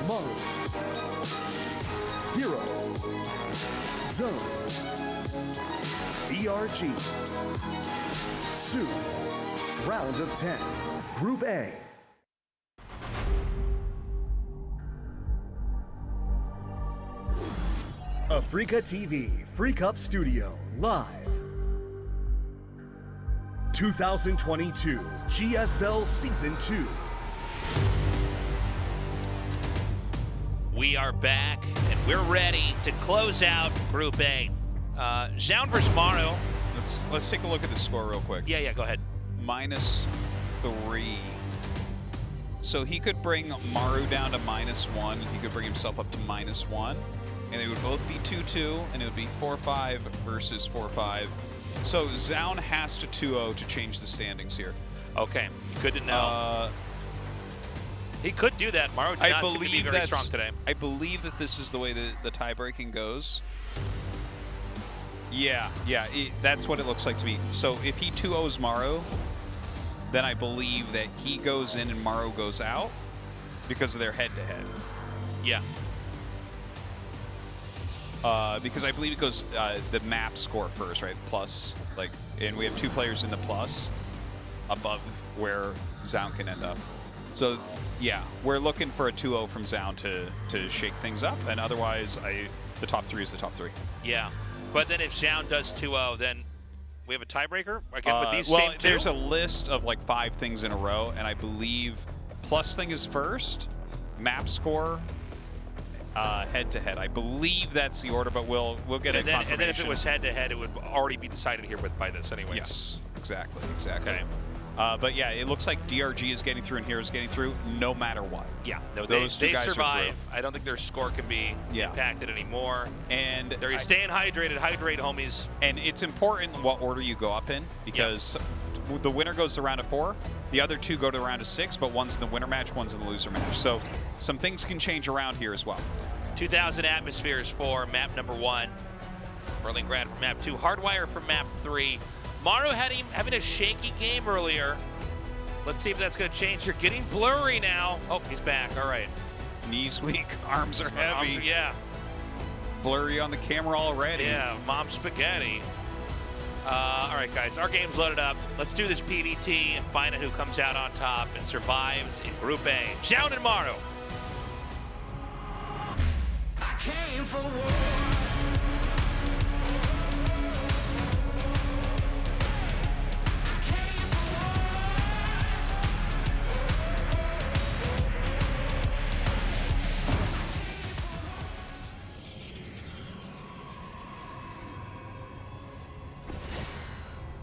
Maru. Hero. Zoun DRG. Su. Round of 10. Group A. Africa TV Freak Up Studio Live 2022 GSL Season 2. We are back and we're ready to close out Group A. Zoun versus Maru. Let's take a look at the score real quick. Yeah, go ahead. -3. So he could bring Maru down to -1. He could bring himself up to -1. And they would both be 2-2, and it would be 4-5 versus 4-5. So Zoun has to 2-0 to change the standings here. Okay, good to know. He could do that. Maru did not seem to be very strong today. I believe that this is the way the tie-breaking goes. Yeah, that's what it looks like to me. So if he 2-0s Maru, then I believe that he goes in and Maru goes out because of their head-to-head. Yeah. Because I believe it goes the map score first, right? Plus, and we have 2 players in the plus above where Zoun can end up. So, yeah, we're looking for a 2-0 from Zoun to shake things up, and otherwise, the top 3 is the top 3. Yeah, but then if Zoun does 2-0, then we have a tiebreaker again with these same 2? There's a list of 5 things in a row, and I believe plus thing is first, map score. Head-to-head. I believe that's the order, but we'll get a confirmation. And then if it was head-to-head, it would already be decided here by this anyway. Yes, exactly. Okay. But yeah, it looks like DRG is getting through and Hero's getting through no matter what. Yeah, no, those two guys survive. I don't think their score can be impacted anymore. And they're staying hydrated. Hydrate, homies. And it's important what order you go up in, because the winner goes to round of 4. The other 2 go to round of 6, but one's in the winner match, one's in the loser match. So some things can change around here as well. 2,000 atmospheres for map number 1. Berlingrad for map 2. Hardwire for map 3. Maru having a shaky game earlier. Let's see if that's going to change. You're getting blurry now. Oh, he's back. All right. Knees weak. Arms are heavy. Yeah. Blurry on the camera already. Yeah, mom spaghetti. All right, guys. Our game's loaded up. Let's do this PVT and find out who comes out on top and survives in Group A. Zoun and Maru. Came for war.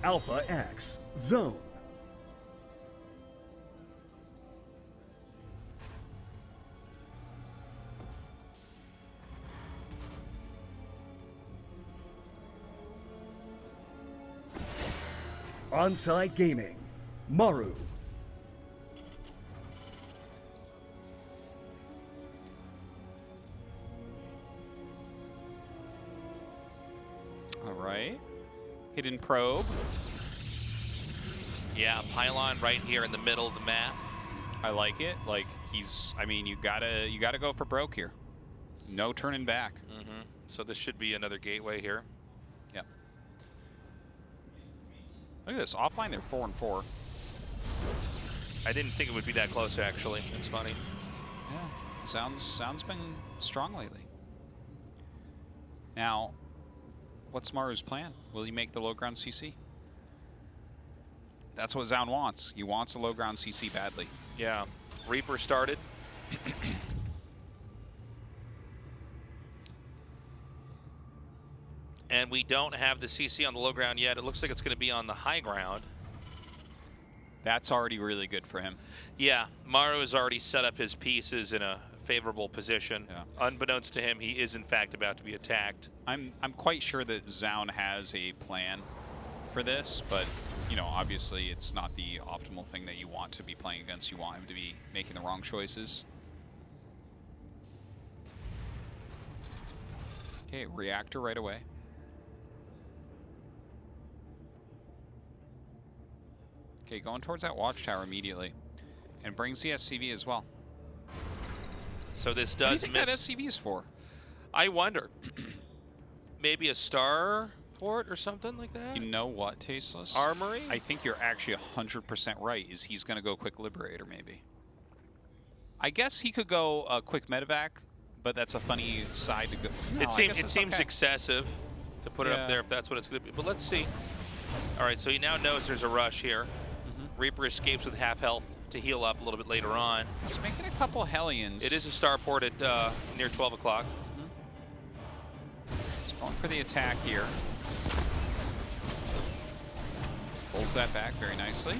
Alpha X. Zoun. Onside Gaming. Maru. All right. Hidden probe. Yeah, pylon right here in the middle of the map. I like it. I mean, you gotta go for broke here. No turning back. Mm-hmm. So this should be another gateway here. Yep. Look at this. Offline, they're 4-4. I didn't think it would be that close, actually. It's funny. Yeah. Zoun's been strong lately. Now, what's Maru's plan? Will he make the low ground CC? That's what Zoun wants. He wants a low ground CC badly. Yeah. Reaper started. And we don't have the CC on the low ground yet. It looks like it's going to be on the high ground. That's already really good for him. Yeah, Maru has already set up his pieces in a favorable position. Yeah. Unbeknownst to him, he is in fact about to be attacked. I'm quite sure that Zoun has a plan for this, but you know, obviously it's not the optimal thing that you want to be playing against. You want him to be making the wrong choices. Okay, reactor right away. Okay, going towards that watchtower immediately. And brings the SCV as well. So this What do you does think miss. that SCV is for? I wonder. Maybe a star port or something like that? You know what, Tasteless? Armory? I think you're actually 100% right. Is he's going to go quick Liberator, maybe? I guess he could go quick Medevac, but that's a funny side to go. No, it seems okay. excessive to put it up there if that's what it's going to be. But let's see. All right, so he now knows there's a rush here. Reaper escapes with half health to heal up a little bit later on. He's making a couple Hellions. It is a starport at near 12 o'clock. He's going for the attack here. Pulls that back very nicely.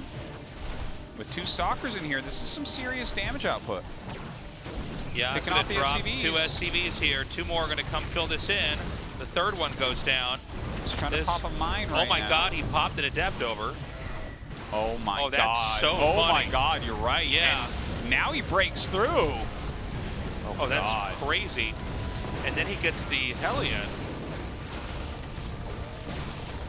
With 2 Stalkers in here, this is some serious damage output. Yeah, it's Picking going off to the drop SCVs. 2 SCVs here. 2 more are going to come fill this in. The 3rd one goes down. He's trying to pop a mine right now. Oh my god, he popped an Adept over. Oh my god. That's so oh funny. my god, you're right. Yeah. And now he breaks through. Oh, that's crazy. And then he gets the Hellion.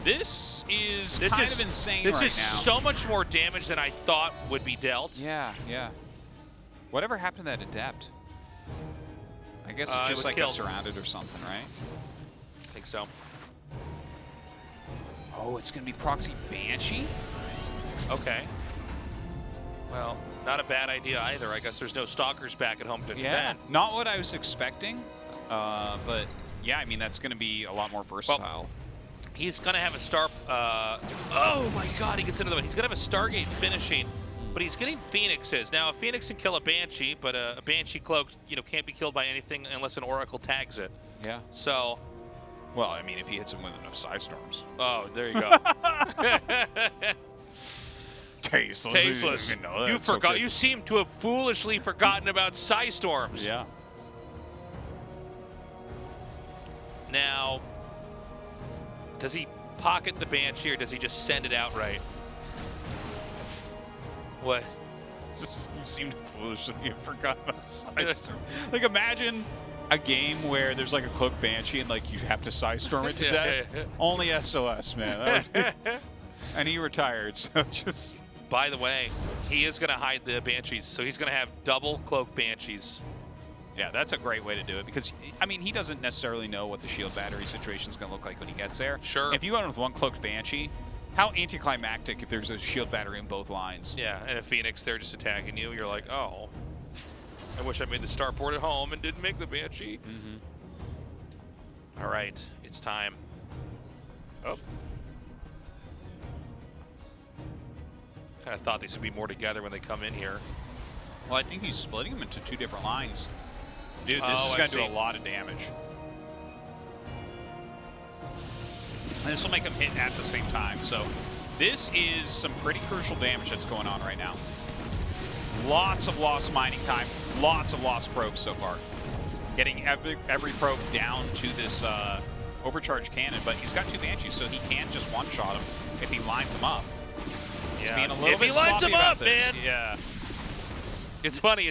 This is kind of insane right now. This is so much more damage than I thought would be dealt. Yeah, yeah. Whatever happened to that Adept? I guess it just like killed. got surrounded or something, right? I think so. Oh, it's going to be Proxy Banshee? Okay. Well, not a bad idea either. I guess there's no Stalkers back at home to defend. Not what I was expecting, but yeah, I mean, that's going to be a lot more versatile. Well, he's going to have a star... oh my god, he gets into the one. He's going to have a Stargate finishing, but he's getting Phoenixes. Now, a Phoenix can kill a Banshee, but a Banshee cloak, can't be killed by anything unless an Oracle tags it. Yeah. So... Well, I mean, if he hits him with enough Side Storms. Oh, there you go. Tasteless. You forgot. You seem to have foolishly forgotten about Psystorms. Yeah. Now, does he pocket the Banshee or does he just send it outright? What? Just you seem to foolishly have forgotten about Side Storm. Like, imagine a game where there's like a cloak Banshee and like you have to Side Storm it to death. Only SOS, man. And he retired, so just... By the way, he is going to hide the Banshees, so he's going to have double cloak Banshees. Yeah, that's a great way to do it because, I mean, he doesn't necessarily know what the shield battery situation is going to look like when he gets there. Sure. If you go in with 1 cloaked Banshee, how anticlimactic if there's a shield battery in both lines. Yeah, and a Phoenix, they're just attacking you. You're like, oh, I wish I made the starport at home and didn't make the Banshee. All right, it's time. Oh. Kind of thought these would be more together when they come in here. Well, I think he's splitting them into 2 different lines. Dude, this is I going to do see. a lot of damage. And this will make them hit at the same time. So this is some pretty crucial damage that's going on right now. Lots of lost mining time. Lots of lost probes so far. Getting every probe down to this overcharged cannon. But he's got 2 Banshees, so he can just one-shot them if he lines them up. Yeah, Being a little bit if he lines sloppy them about up, this. man. Yeah. It's funny.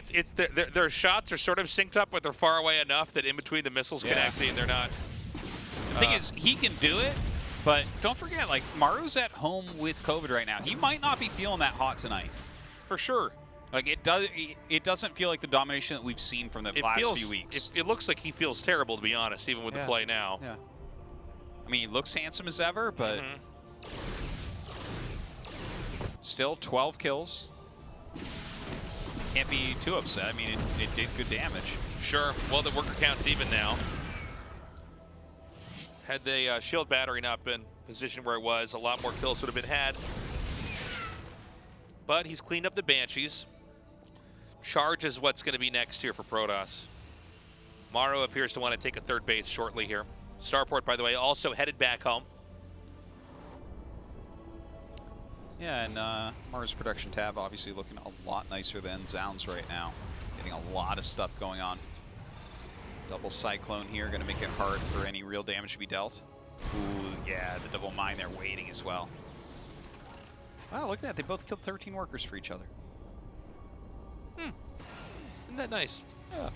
Their shots are sort of synced up, but they're far away enough that in between the missiles connecting, they're not. The thing is, he can do it, but don't forget, like, Maru's at home with COVID right now. He might not be feeling that hot tonight. For sure. Like, it doesn't feel like the domination that we've seen from the last few weeks. It looks like he feels terrible, to be honest, even with the play now. Yeah. I mean, he looks handsome as ever, but still 12 kills. Can't be too upset. I mean, it did good damage. Sure. Well, the worker count's even now. Had the shield battery not been positioned where it was, a lot more kills would have been had. But he's cleaned up the Banshees. Charge is what's going to be next here for Protoss. Maru appears to want to take a 3rd base shortly here. Starport, by the way, also headed back home. Yeah, and Maru's production tab obviously looking a lot nicer than Zoun's right now. Getting a lot of stuff going on. Double Cyclone here, going to make it hard for any real damage to be dealt. Ooh, yeah, the double mine there waiting as well. Wow, look at that. They both killed 13 workers for each other. Isn't that nice? Yeah.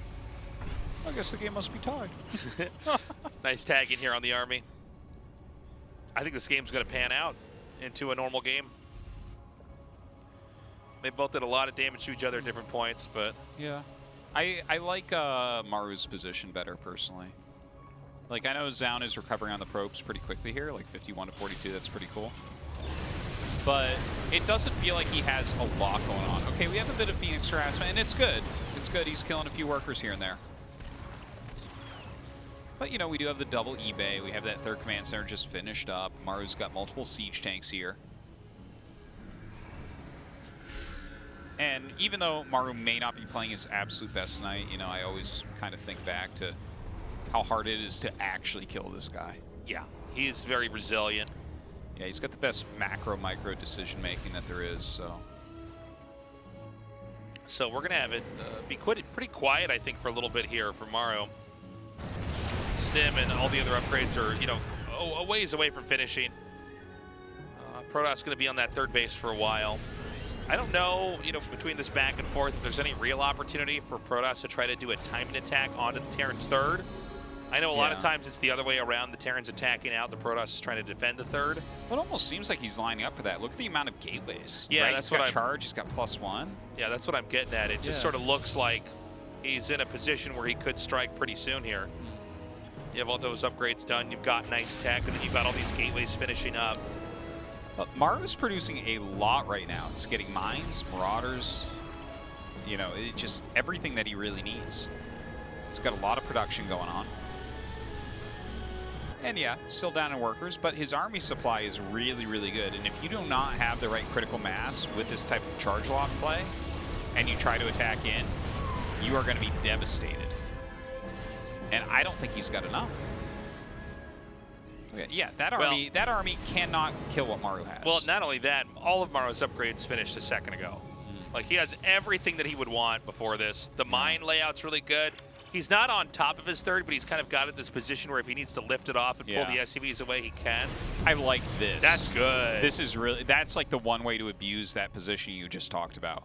I guess the game must be tied. Nice tagging here on the Army. I think this game's going to pan out into a normal game. They both did a lot of damage to each other at different points, but... Yeah. I like Maru's position better, personally. Like, I know Zoun is recovering on the probes pretty quickly here, like 51 to 42, that's pretty cool. But it doesn't feel like he has a lot going on. Okay, we have a bit of Phoenix harassment, and it's good. It's good, he's killing a few workers here and there. But, you know, we do have the double eBay. We have that third command center just finished up. Maru's got multiple siege tanks here. And even though Maru may not be playing his absolute best tonight, you know, I always kind of think back to how hard it is to actually kill this guy. Yeah, he is very resilient. Yeah, he's got the best macro-micro decision-making that there is, so. So we're going to have it be pretty quiet, I think, for a little bit here for Maru. Stim and all the other upgrades are, you know, a ways away from finishing. Protoss going to be on that third base for a while. I don't know, you know, between this back and forth, if there's any real opportunity for Protoss to try to do a timing attack onto the Terran's third. I know a lot of times it's the other way around. The Terran's attacking out, the Protoss is trying to defend the third. It almost seems like he's lining up for that. Look at the amount of gateways. Yeah, right? that's he's got what charge. He's got +1. Yeah, that's what I'm getting at. It just sort of looks like he's in a position where he could strike pretty soon here. You have all those upgrades done. You've got nice tech, and then you've got all these gateways finishing up. Maru's producing a lot right now. He's getting mines, marauders, you know, it just everything that he really needs. He's got a lot of production going on. And yeah, still down in workers, but his army supply is really, really good. And if you do not have the right critical mass with this type of charge lock play, and you try to attack in, you are going to be devastated. And I don't think he's got enough. Okay, yeah, that army cannot kill what Maru has. Well, not only that, all of Maru's upgrades finished a second ago. Like, he has everything that he would want before this. The mine layout's really good. He's not on top of his third, but he's kind of got it this position where if he needs to lift it off and pull the SCVs away, he can. I like this. That's good. This is really, that's like the one way to abuse that position you just talked about.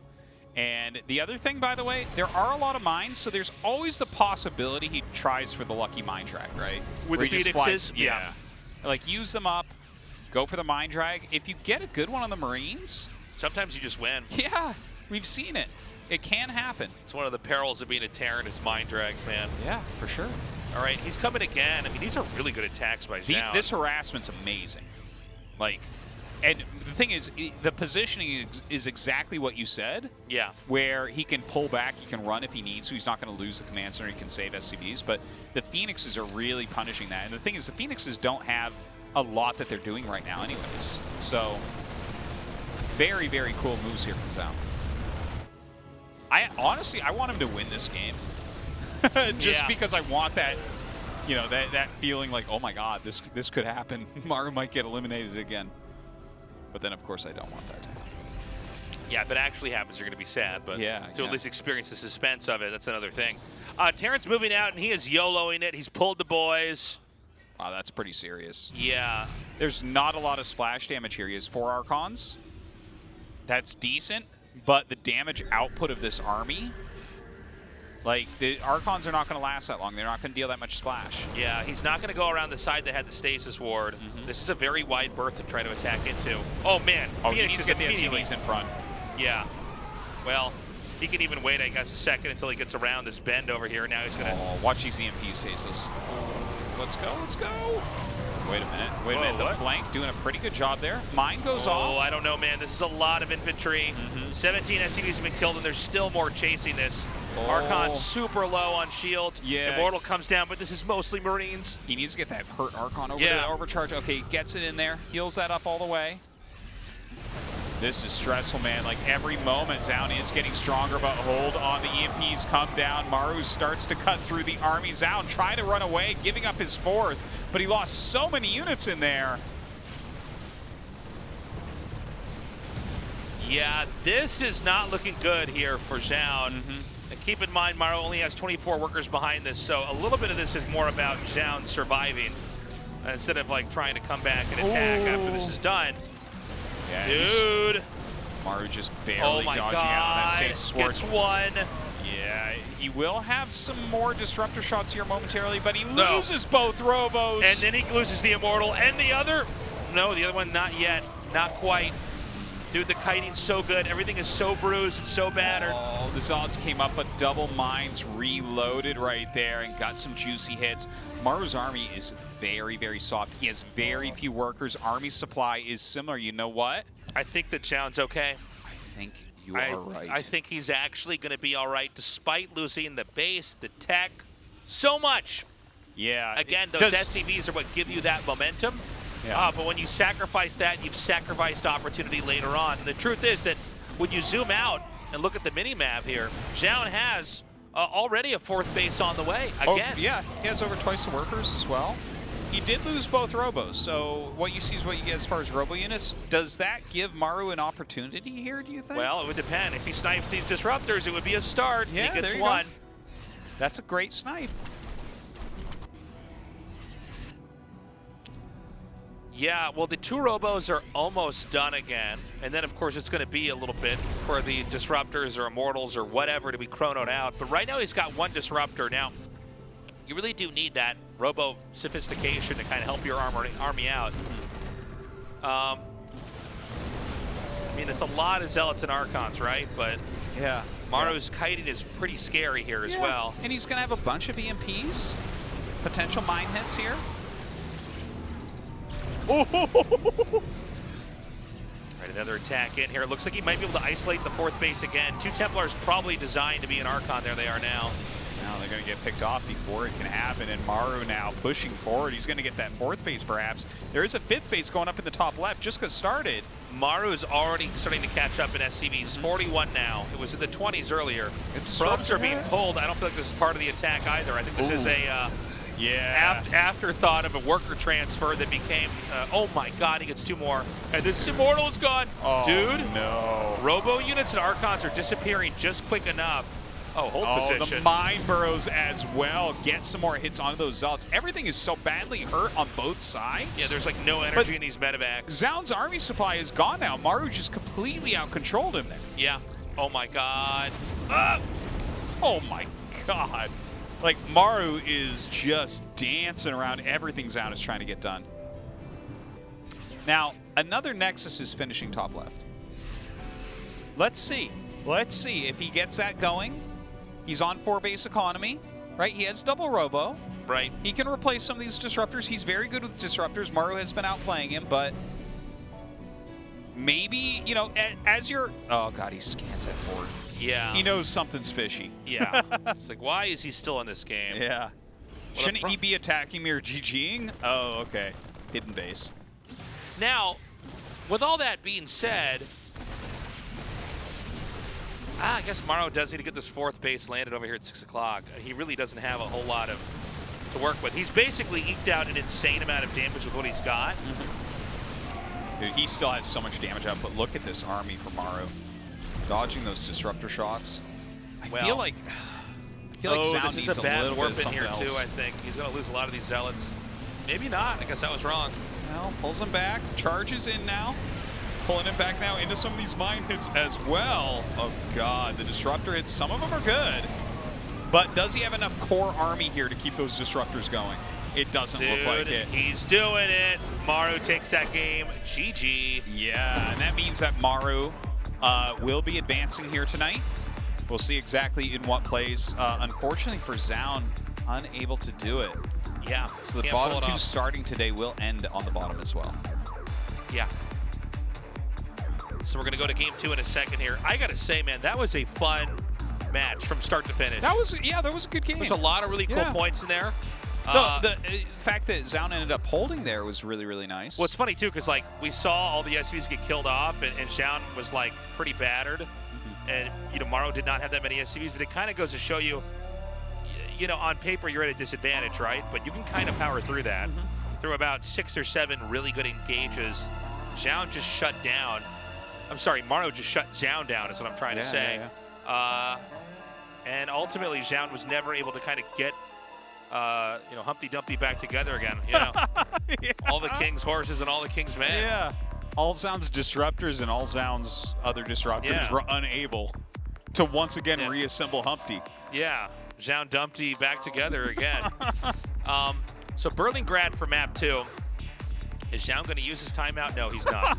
And the other thing, by the way, there are a lot of mines, so there's always the possibility he tries for the lucky mine drag, right? With where the he just Phoenixes? flies, yeah. Like, use them up, go for the mine drag. If you get a good one on the Marines, sometimes you just win. Yeah, we've seen it. It can happen. It's one of the perils of being a Terran is mine drags, man. Yeah, for sure. All right, he's coming again. I mean, these are really good attacks by Zoun. This harassment's amazing. Like, and the thing is, the positioning is exactly what you said. Yeah. Where he can pull back, he can run if he needs to. He's not going to lose the command center. He can save SCVs. But the Phoenixes are really punishing that. And the thing is, the Phoenixes don't have a lot that they're doing right now anyways. So, very, very cool moves here from Zoun. Honestly, I want him to win this game. Just because I want that, you know, that feeling like, oh my God, this could happen. Maru might get eliminated again. But then, of course, I don't want that to happen. Yeah, if it actually happens, you're going to be sad. But to at least experience the suspense of it, that's another thing. Terran's moving out, and he is YOLOing it. He's pulled the boys. Wow, that's pretty serious. Yeah. There's not a lot of splash damage here. He has 4 Archons. That's decent. But the damage output of this army, like, the Archons are not going to last that long. They're not going to deal that much splash. Yeah, he's not going to go around the side that had the stasis ward. This is a very wide berth to try to attack into. Oh, man. Oh, he needs to get the SCVs in front. Yeah. Well, he can even wait, I guess, a second until he gets around this bend over here. Now he's going to... Oh, watch these EMPs, Stasis. Let's go, let's go. Wait a minute. The flank doing a pretty good job there. Mine goes off. Oh, I don't know, man. This is a lot of infantry. 17 SCVs have been killed, and there's still more chasing this. Archon super low on shields. Yeah. Immortal comes down, but this is mostly Marines. He needs to get that hurt Archon over to overcharge. Okay, gets it in there. Heals that up all the way. This is stressful, man. Like, every moment, Zoun is getting stronger, but hold on. The EMPs come down. Maru starts to cut through the army. Zoun trying to run away, giving up his 4th, but he lost so many units in there. Yeah, this is not looking good here for Zoun. And keep in mind, Maru only has 24 workers behind this, so a little bit of this is more about Zoun surviving instead of, like, trying to come back and attack after this is done. Yeah, dude. Maru just barely dodging out of that stasis ward. Gets one. Yeah, he will have some more disruptor shots here momentarily, but he loses both Robos. And then he loses the Immortal and the other. No, the other one not yet. Not quite. Dude, the kiting's so good. Everything is so bruised and so battered. Oh, the Zods came up, but double mines reloaded right there and got some juicy hits. Maru's army is very, very soft. He has very few workers. Army supply is similar. You know what? I think that Zoun's okay. I think you are right. I think he's actually going to be all right, despite losing the base, the tech, so much. Yeah. Again, those SCVs are what give you that momentum. Yeah. But when you sacrifice that, you've sacrificed opportunity later on. And the truth is that when you zoom out and look at the mini-map here, Zoun has already a 4th base on the way, again. Oh, yeah, he has over twice the workers as well. He did lose both robos, so what you see is what you get as far as robo units. Does that give Maru an opportunity here, do you think? Well, it would depend. If he snipes these disruptors, it would be a start. Yeah, he gets there you one. go. That's a great snipe. Yeah, well, the 2 robos are almost done again. And then, of course, it's going to be a little bit for the disruptors or immortals or whatever to be chronoed out. But right now, he's got 1 disruptor. Now, you really do need that robo sophistication to kind of help your army out. I mean, it's a lot of Zealots and Archons, right? But yeah, Maru's kiting is pretty scary here as well. And he's going to have a bunch of EMPs, potential mine hits here. Right, another attack in here. It looks like he might be able to isolate the 4th base again. 2 Templars probably designed to be an Archon. There they are now. Now they're going to get picked off before it can happen, and Maru now pushing forward. He's going to get that 4th base, perhaps. There is a 5th base going up in the top left, just got started. Maru is already starting to catch up in SCVs. 41 now. It was in the 20s earlier. Probes are being pulled. I don't feel like this is part of the attack either. I think this is a afterthought of a worker transfer that became, oh my God, he gets 2 more. And this Immortal is gone. Oh, dude, no. Robo units and Archons are disappearing just quick enough. Oh, hold position. The mine burrows as well. Get some more hits on those Zealots. Everything is so badly hurt on both sides. Yeah, there's like no energy in these medevacs. Zoun's army supply is gone now. Maru just completely out-controlled him there. Yeah. Oh my God. Oh my God. Like, Maru is just dancing around everything Zoun is trying to get done. Now, another Nexus is finishing top left. Let's see. Let's see if he gets that going. He's on 4-base economy, right? He has double robo. Right. He can replace some of these disruptors. He's very good with disruptors. Maru has been outplaying him, but maybe, you know, as you're... Oh, God, he scans that forward. Yeah. He knows something's fishy. Yeah. It's like, why is he still in this game? Yeah. Shouldn't he be attacking me or GGing? Oh, okay. Hidden base. Now, with all that being said, I guess Maru does need to get this 4th base landed over here at 6 o'clock. He really doesn't have a whole lot to work with. He's basically eked out an insane amount of damage with what he's got. Dude, he still has so much damage output. Look at this army for Maru. Dodging those disruptor shots. I feel like Zoun this needs is a bad little warp bit of in here something too, else. I think. He's going to lose a lot of these Zealots. Maybe not. I guess I was wrong. Well, pulls him back. Charges in now. Pulling him back now into some of these mine hits as well. Oh, God. The disruptor hits. Some of them are good. But does he have enough core army here to keep those disruptors going? It doesn't look like it. He's doing it. Maru takes that game. GG. Yeah, and that means that Maru will be advancing here tonight. We'll see exactly in what place. Unfortunately for Zoun, unable to do it. Yeah. So the bottom 2 starting today will end on the bottom as well. Yeah. So we're going to go to game 2 in a second here. I got to say, man, that was a fun match from start to finish. That was a good game. There's a lot of really cool points in there. The fact that Zoun ended up holding there was really, really nice. Well, it's funny, too, because, like, we saw all the SCVs get killed off, and Zoun was, like, pretty battered. And, you know, Maru did not have that many SCVs, but it kind of goes to show you, you know, on paper you're at a disadvantage, right? But you can kind of power through that. Through about 6 or 7 really good engages, Zoun just shut down. I'm sorry, Maru just shut Zoun down is what I'm trying to say. And ultimately, Zoun was never able to kind of get you know, Humpty Dumpty back together again. You know, all the king's horses and all the king's men. Yeah, all Zoun's disruptors and all Zoun's other disruptors were unable to once again reassemble Humpty. Yeah, Zoun Dumpty back together again. So Berlingrad for map 2. Is Zoun going to use his timeout? No, he's not.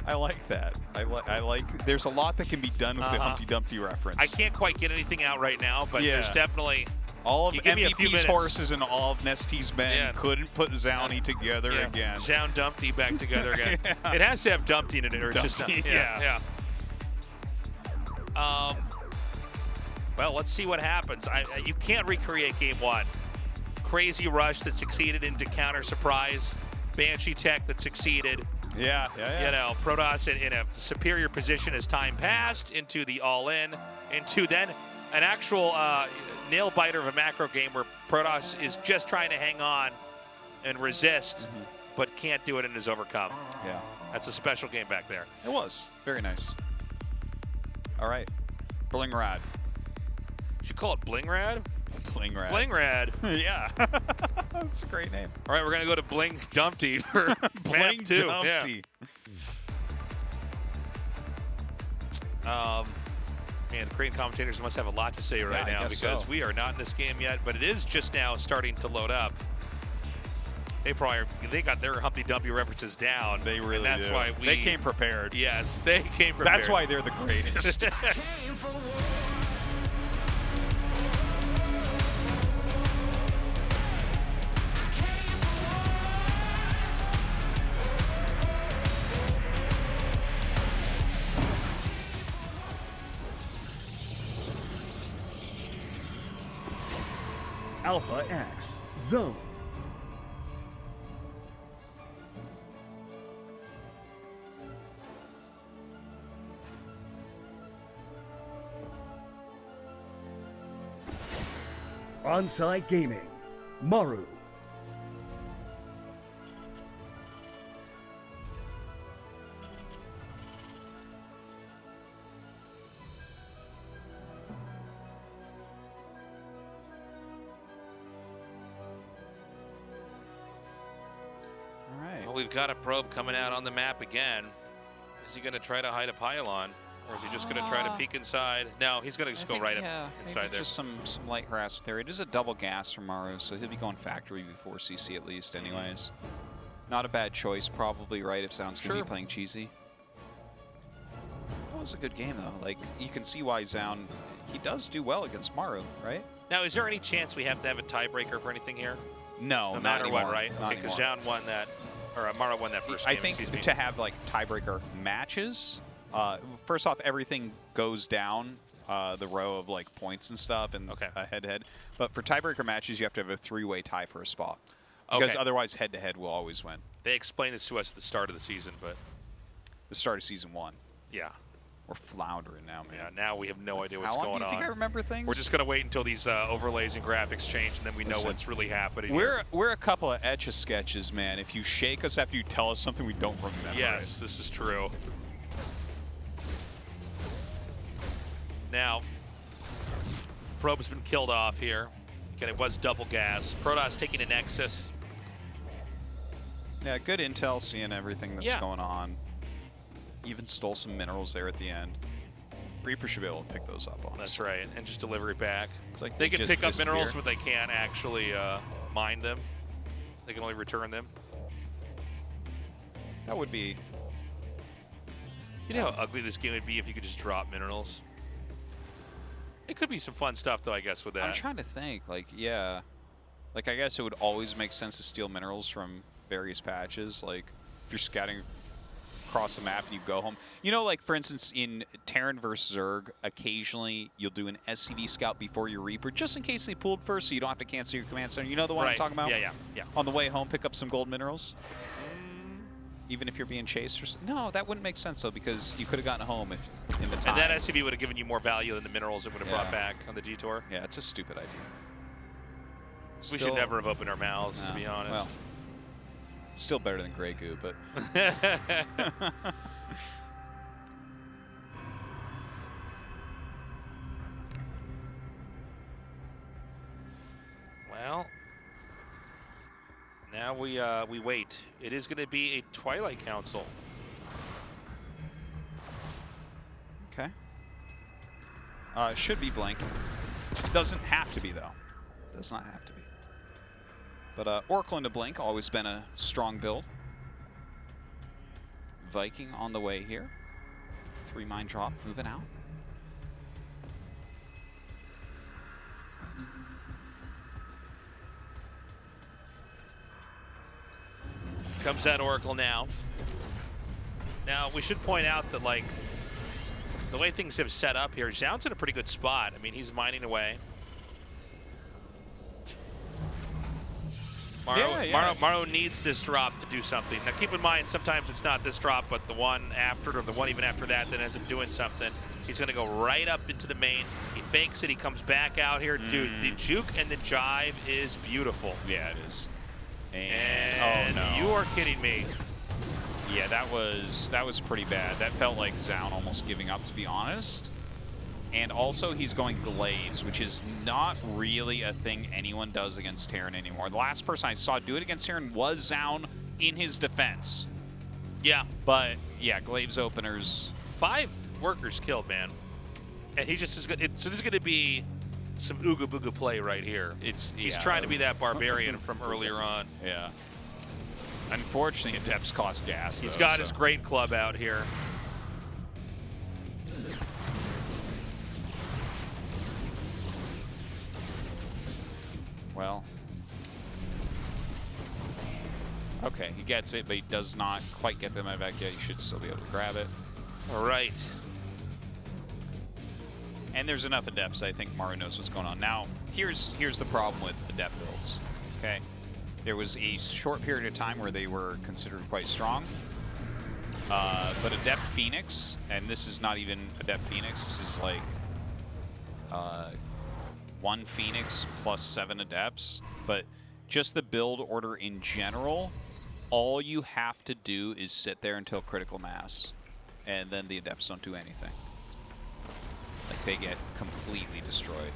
I like that. I like. There's a lot that can be done with the Humpty Dumpty reference. I can't quite get anything out right now, but there's definitely all of you give me a few MVP's minutes. horses and all of Nestie's men couldn't put Zowny together again. Zoun Dumpty back together again. It has to have Dumpty in it, or it's just not. Yeah. Well, let's see what happens. You can't recreate game one. Crazy rush that succeeded into counter surprise. Banshee tech that succeeded. Yeah. You know, Protoss in a superior position as time passed, into the all-in, into then an actual nail-biter of a macro game where Protoss is just trying to hang on and resist, but can't do it and is overcome. Yeah. That's a special game back there. It was. Very nice. All right. Blingrad. You should call it Blingrad? Blingrad. Blingrad. Yeah. That's a great name. All right, we're going to go to Bling Dumpty for Bling Map 2. Dumpty. Man, the Korean commentators must have a lot to say right now because we are not in this game yet, but it is just now starting to load up. They got their Humpty Dumpty references down. They really and that's do. why they came prepared. Yes, they came prepared. That's why they're the greatest. Came for war. Alpha X Zone. Onside Gaming, Maru. All right. Well, we've got a probe coming out on the map again. Is he going to try to hide a pylon? Or is he just going to try to peek inside? No, he's going to just go right up inside there. Just some light harassment there. It is a double gas from Maru, so he'll be going factory before CC at least anyways. Not a bad choice, probably, right, if Zoun's going to be playing cheesy. That was a good game, though. Like, you can see why Zoun, he does do well against Maru, right? Now, is there any chance we have to have a tiebreaker for anything here? No, no matter anymore. what, right? Not Because anymore. Zoun won that, or Maru won that first game. I think to have, like, tiebreaker matches, first off, everything goes down the row of like points and stuff and head-to-head. But for tiebreaker matches, you have to have a three-way tie for a spot. Because otherwise, head-to-head will always win. They explained this to us at the start of the season, but... The start of Season 1. Yeah. We're floundering now, man. Yeah, now we have no idea what's going on. going on. Do you think I remember things? We're just going to wait until these overlays and graphics change, and then we know what's really happening. We're a couple of Etch-a-Sketches, man. If you shake us after you tell us something we don't remember. Yes, this is true. Now, probe's been killed off here. Again, it was double gas. Protoss taking a Nexus. Yeah, good intel, seeing everything that's going on. Even stole some minerals there at the end. Reaper should be able to pick those up on us. That's right, and just deliver it back. It's like they can pick up minerals, but they can't actually mine them. They can only return them. That would be... You know how ugly this game would be if you could just drop minerals? It could be some fun stuff, though, I guess, with that. I'm trying to think. Like, yeah. Like, I guess it would always make sense to steal minerals from various patches. Like, if you're scouting across the map and you go home. You know, like, for instance, in Terran versus Zerg, occasionally you'll do an SCV scout before your Reaper, just in case they pulled first so you don't have to cancel your command center. You know the one I'm talking about? Yeah. On the way home, pick up some gold minerals? Even if you're being chased? No, that wouldn't make sense, though, because you could have gotten home if in the time. And that SCV would have given you more value than the minerals it would have brought back on the detour. Yeah, it's a stupid idea. We should never have opened our mouths, to be honest. Well, still better than Grey Goo, but... Well, now we wait. It is going to be a Twilight Council. Okay. Should be Blink. Doesn't have to be, though. Does not have to be. But Oracle into Blink, always been a strong build. Viking on the way here. 3-mine drop moving out. Comes that Oracle now. Now, we should point out that, like, the way things have set up here, Zoun's in a pretty good spot. I mean, he's mining away. Maru needs this drop to do something. Now, keep in mind, sometimes it's not this drop, but the one after it, or the one even after that ends up doing something. He's going to go right up into the main. He fakes it. He comes back out here. Dude, the juke and the jive is beautiful. Yeah, it is. And oh, no. You are kidding me. Yeah, that was pretty bad. That felt like Zoun almost giving up, to be honest. And also, he's going Glaives, which is not really a thing anyone does against Terran anymore. The last person I saw do it against Terran was Zoun in his defense. Yeah. But, yeah, Glaives openers. 5 workers killed, man. And he just is good. So this is going to be some ooga booga play right here. He's trying to be that barbarian from earlier on. Yeah. Unfortunately, Adepts cost gas. He's got his great club out here. Well. Okay, he gets it, but he does not quite get the medevac yet. He should still be able to grab it. All right. And there's enough Adepts, I think Maru knows what's going on. Now, here's the problem with Adept builds, okay? There was a short period of time where they were considered quite strong. But Adept Phoenix, and this is not even Adept Phoenix, this is like 1 Phoenix plus 7 Adepts. But just the build order in general, all you have to do is sit there until critical mass. And then the Adepts don't do anything. Like, they get completely destroyed.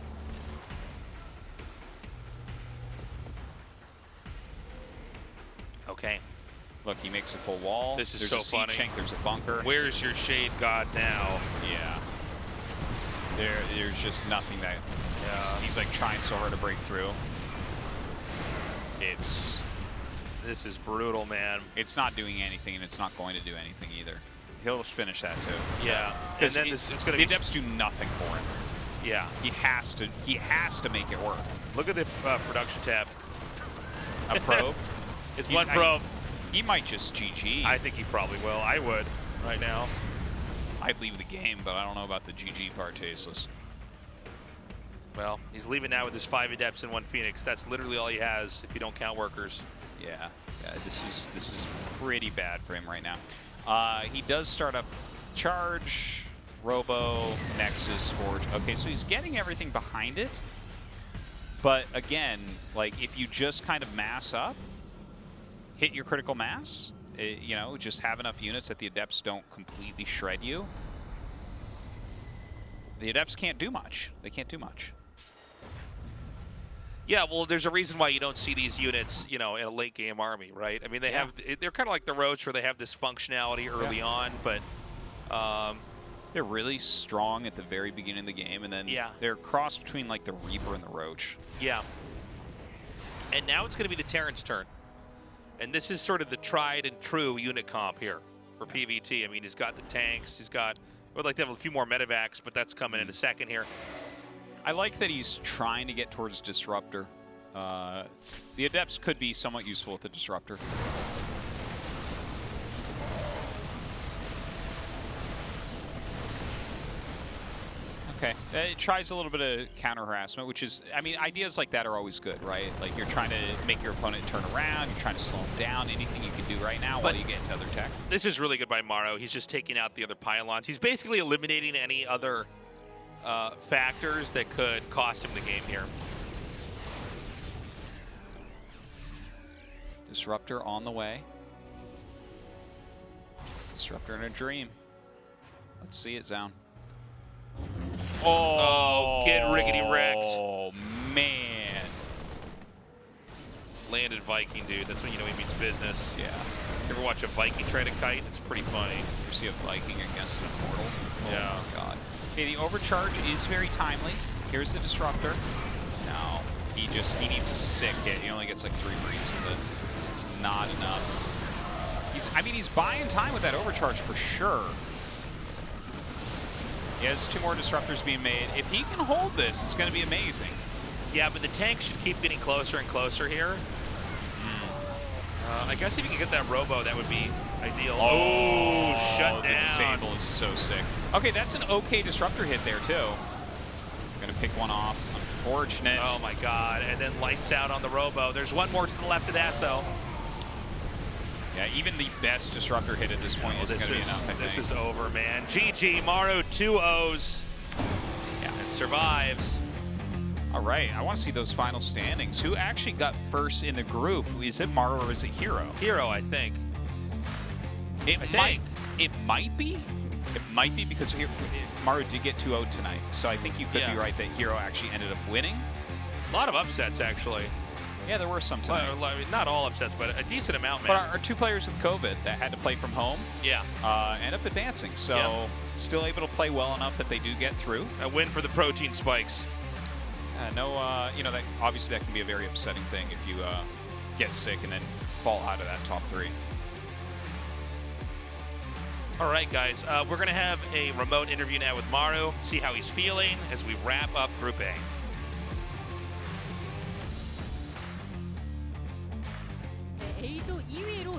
Okay. Look, he makes a full wall. This is there's so a siege funny. tank, there's a bunker. Where's your Shade God now? Yeah. There's just nothing that... Yeah. He's like trying so hard to break through. This is brutal, man. It's not doing anything, and it's not going to do anything either. He'll finish that too. Yeah. And then it's going to the be... Adepts do nothing for him. Yeah. He has to make it work. Look at the production tab. A probe. It's one probe. He might just GG. I think he probably will. I would right now. I'd leave the game, but I don't know about the GG part, Tasteless. Well, he's leaving now with his 5 Adepts and 1 Phoenix. That's literally all he has if you don't count workers. Yeah, this is pretty bad for him right now. He does start up Charge, Robo, Nexus, Forge. Okay, so he's getting everything behind it. But again, like, if you just kind of mass up, hit your critical mass, you know, just have enough units that the Adepts don't completely shred you. The Adepts can't do much. They can't do much. Yeah, well, there's a reason why you don't see these units, you know, in a late game army, right? I mean, they're kind of like the Roach, where they have this functionality early on, but they're really strong at the very beginning of the game, and then they're crossed between like the Reaper and the Roach. Yeah. And now it's going to be the Terran's turn. And this is sort of the tried and true unit comp here for PVT. I mean, he's got the tanks, I would like to have a few more medevacs, but that's coming in a second here. I like that he's trying to get towards Disruptor. The Adepts could be somewhat useful with the Disruptor. Okay, it tries a little bit of counter harassment, which is, I mean, ideas like that are always good, right? Like, you're trying to make your opponent turn around, you're trying to slow him down, anything you can do right now while you get into other tech. This is really good by Maru. He's just taking out the other pylons. He's basically eliminating any other factors that could cost him the game here. Disruptor on the way. Disruptor in a dream. Let's see it, Zoun. Oh, get rickety wrecked. Oh, man. Landed Viking, dude. That's when you know he means business. Yeah. You ever watch a Viking try to kite? It's pretty funny. You see a Viking against an Immortal? Yeah. Oh, my God. Okay, the overcharge is very timely. Here's the Disruptor. No, he needs a sick hit. He only gets like 3 reads with it. It's not enough. He's buying time with that overcharge for sure. He has 2 more disruptors being made. If he can hold this, it's going to be amazing. Yeah, but the tank should keep getting closer and closer here. I guess if you can get that Robo, that would be ideal. Oh, shut down. The disable is so sick. Okay, that's an okay disruptor hit there, too. Gonna pick one off. Unfortunate. Oh, my God. And then lights out on the Robo. There's one more to the left of that, though. Yeah, even the best disruptor hit at this point isn't going to be enough, I think. This is over, man. GG, Maru, 2 O's. Yeah, it survives. All right, I want to see those final standings. Who actually got first in the group? Is it Maru or is it Hero? Hero, I think. It might be. It might be because Maru did get 2-0 tonight. So I think you could be right that Hero actually ended up winning. A lot of upsets, actually. Yeah, there were some tonight. Well, not all upsets, but a decent amount, man. But our 2 players with COVID that had to play from home end up advancing. So still able to play well enough that they do get through. A win for the protein spikes. That obviously that can be a very upsetting thing if you get sick and then fall out of that top 3. All right, guys, we're going to have a remote interview now with Maru, see how he's feeling as we wrap up Group A.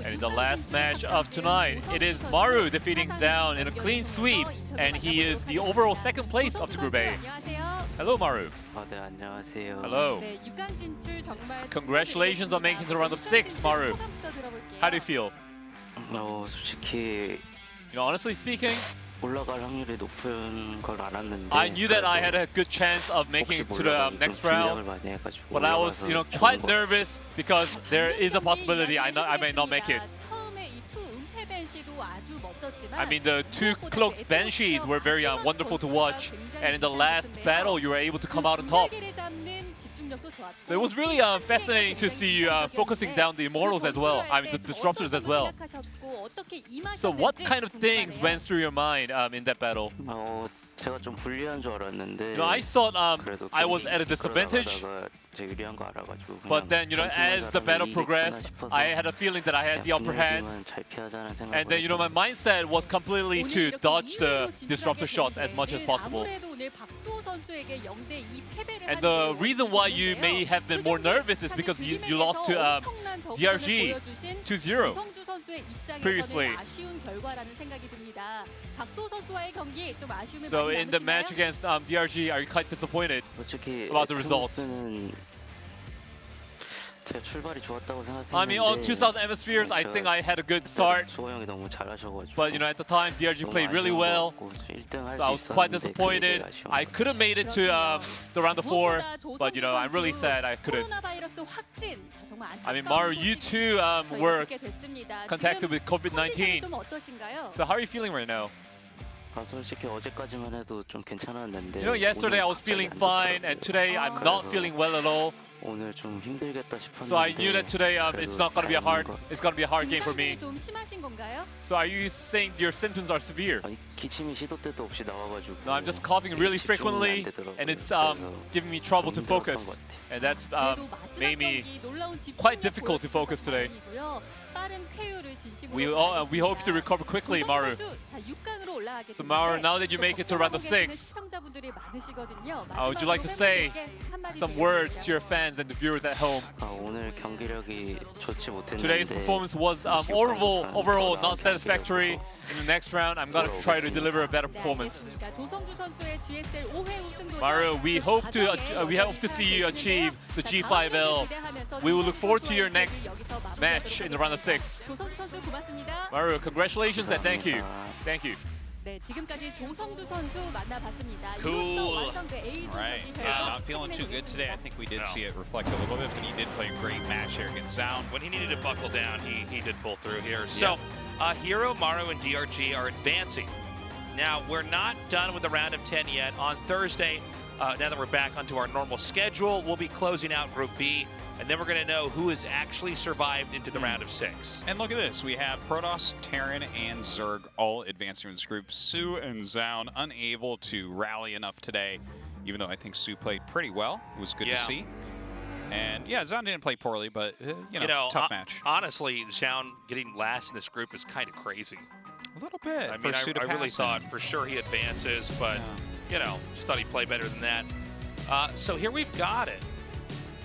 And in the last match of tonight, it is Maru defeating Zoun in a clean sweep, and he is the overall 2nd place of the Group A. Hello, Maru. Hello. Congratulations on making the round of 6, Maru. How do you feel? Honestly speaking, I knew that I had a good chance of making it to the next round, but I was, quite nervous because there is a possibility I may not make it. I mean, the 2 cloaked Banshees were very wonderful to watch, and in the last battle, you were able to come out on top. So it was really fascinating to see you focusing down the Immortals as well, the Disruptors as well. So what kind of things went through your mind in that battle? I thought I was at a disadvantage, but then, as the battle progressed, I had a feeling that I had the upper hand. And then, my mindset was completely to dodge the disruptor shots as much as possible. And the reason why you may have been more nervous is because you lost to DRG 2-0 previously. So in the match against DRG, are you quite disappointed about the result? I mean, on 2000 Hemispheres, I think I had a good start. But, at the time, DRG played really well. So I was quite disappointed. I could have made it to the round of 4, but, I'm really sad I couldn't. I mean, Maru, you too were contacted with COVID-19. So how are you feeling right now? Yesterday I was feeling fine, and today I'm not feeling well at all. So I knew that today it's gonna be a hard game for me. So are you saying your symptoms are severe? No, I'm just coughing really frequently, and it's giving me trouble to focus, and that's made me quite difficult to focus today. We hope to recover quickly, Maru. So Maru, now that you make it to round of 6, would you like to say some words to your fans and the viewers at home? Today's performance was overall not satisfactory. In the next round, I'm gonna try to deliver a better performance. Maru, we hope to see you achieve the G5L. We will look forward to your next match in the round of 6. Maru, congratulations and thank you. Thank you. Cool. Right. Not feeling too good today. I think we did see it reflect a little bit, but he did play a great match here against Zoun. When he needed to buckle down, he did pull through here. So, Hero, Maru, and DRG are advancing. Now, we're not done with the round of 10 yet. On Thursday, now that we're back onto our normal schedule, we'll be closing out Group B, and then we're going to know who has actually survived into the round of 6. And look at this. We have Protoss, Terran, and Zerg all advancing in this group. Su and Zoun unable to rally enough today, even though I think Su played pretty well. It was good to see. And yeah, Zoun didn't play poorly, but you know, tough match. Honestly, Zoun getting last in this group is kind of crazy. A little bit. I mean, I really thought for sure he advances, but you know, just thought he'd play better than that. So here we've got it.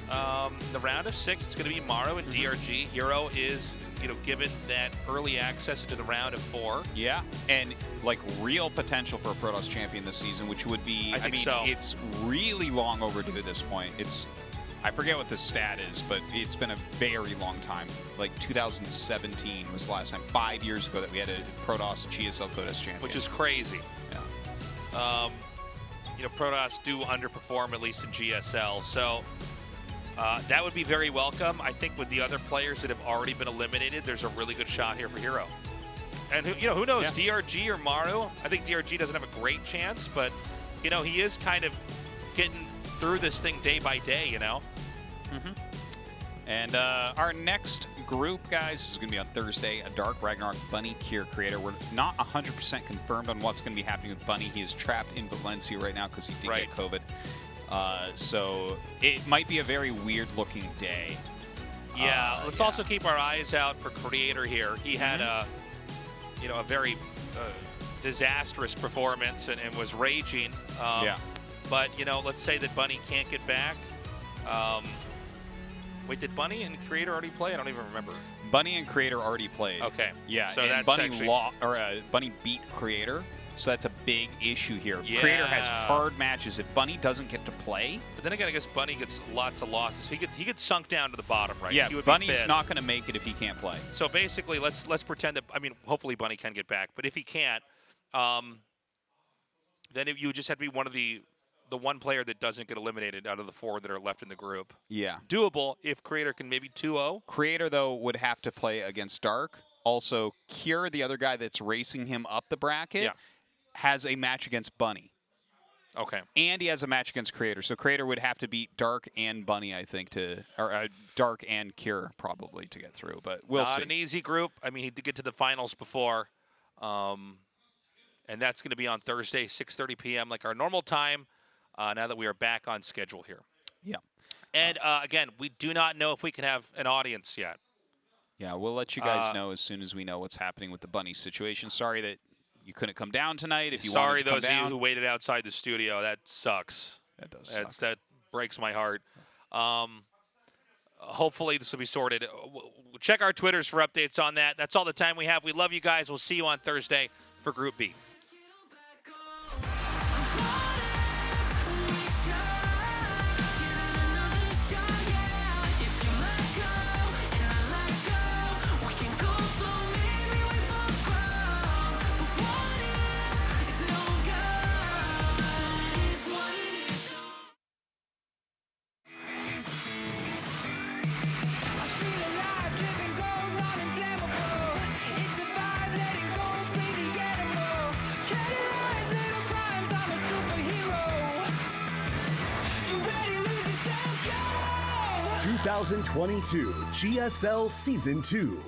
The round of 6, it's going to be Maru and DRG. Hero is, you know, given that early access into the round of 4. Yeah, and like real potential for a Protoss champion this season, which would be, I mean, it's really long overdue at this point. I forget what the stat is, but it's been a very long time. Like 2017 was the last time, 5 years ago, that we had a Protoss GSL Codex champion. Which is crazy. Yeah. You know, Protoss do underperform, at least in GSL, so that would be very welcome. I think with the other players that have already been eliminated, there's a really good shot here for Hero. And you know, who knows, DRG or Maru? I think DRG doesn't have a great chance, but you know, he is kind of getting through this thing day by day, you know? And our next group, guys, is going to be on Thursday. A Dark, Ragnarok, Bunny, Kier creator. We're not 100% confirmed on what's going to be happening with Bunny. He is trapped in Valencia right now because he did get COVID. So it might be a very weird-looking day. Yeah, let's also keep our eyes out for creator here. He had a, you know, a very disastrous performance and was raging. But, you know, let's say that Bunny can't get back. Wait, did Bunny and Creator already play? I don't even remember. Bunny and Creator already played. Okay. Yeah, so and that's Bunny beat Creator, so that's a big issue here. Yeah. Creator has hard matches. If Bunny doesn't get to play... But then again, I guess Bunny gets lots of losses. He gets sunk down to the bottom, right? Yeah, Bunny's not going to make it if he can't play. So basically, let's pretend that... I mean, hopefully Bunny can get back. But if he can't, then you just have to be one of the one player that doesn't get eliminated out of the 4 that are left in the group. Yeah. Doable if Creator can maybe 2-0. Creator, though, would have to play against Dark. Also, Kier, the other guy that's racing him up the bracket, has a match against Bunny. Okay. And he has a match against Creator. So Creator would have to beat Dark and Bunny, I think, or Dark and Kier probably to get through. But we'll see. Not an easy group. I mean, he did get to the finals before. And that's going to be on Thursday, 6:30 p.m., like our normal time. Now that we are back on schedule here. Yeah. And again, we do not know if we can have an audience yet. Yeah, we'll let you guys know as soon as we know what's happening with the Bunny situation. Sorry that you couldn't come down tonight. If you wanted to come down. Sorry, those of you who waited outside the studio. That sucks. That does suck. That breaks my heart. Hopefully this will be sorted. Check our Twitters for updates on that. That's all the time we have. We love you guys. We'll see you on Thursday for Group B. '22 GSL Season 2.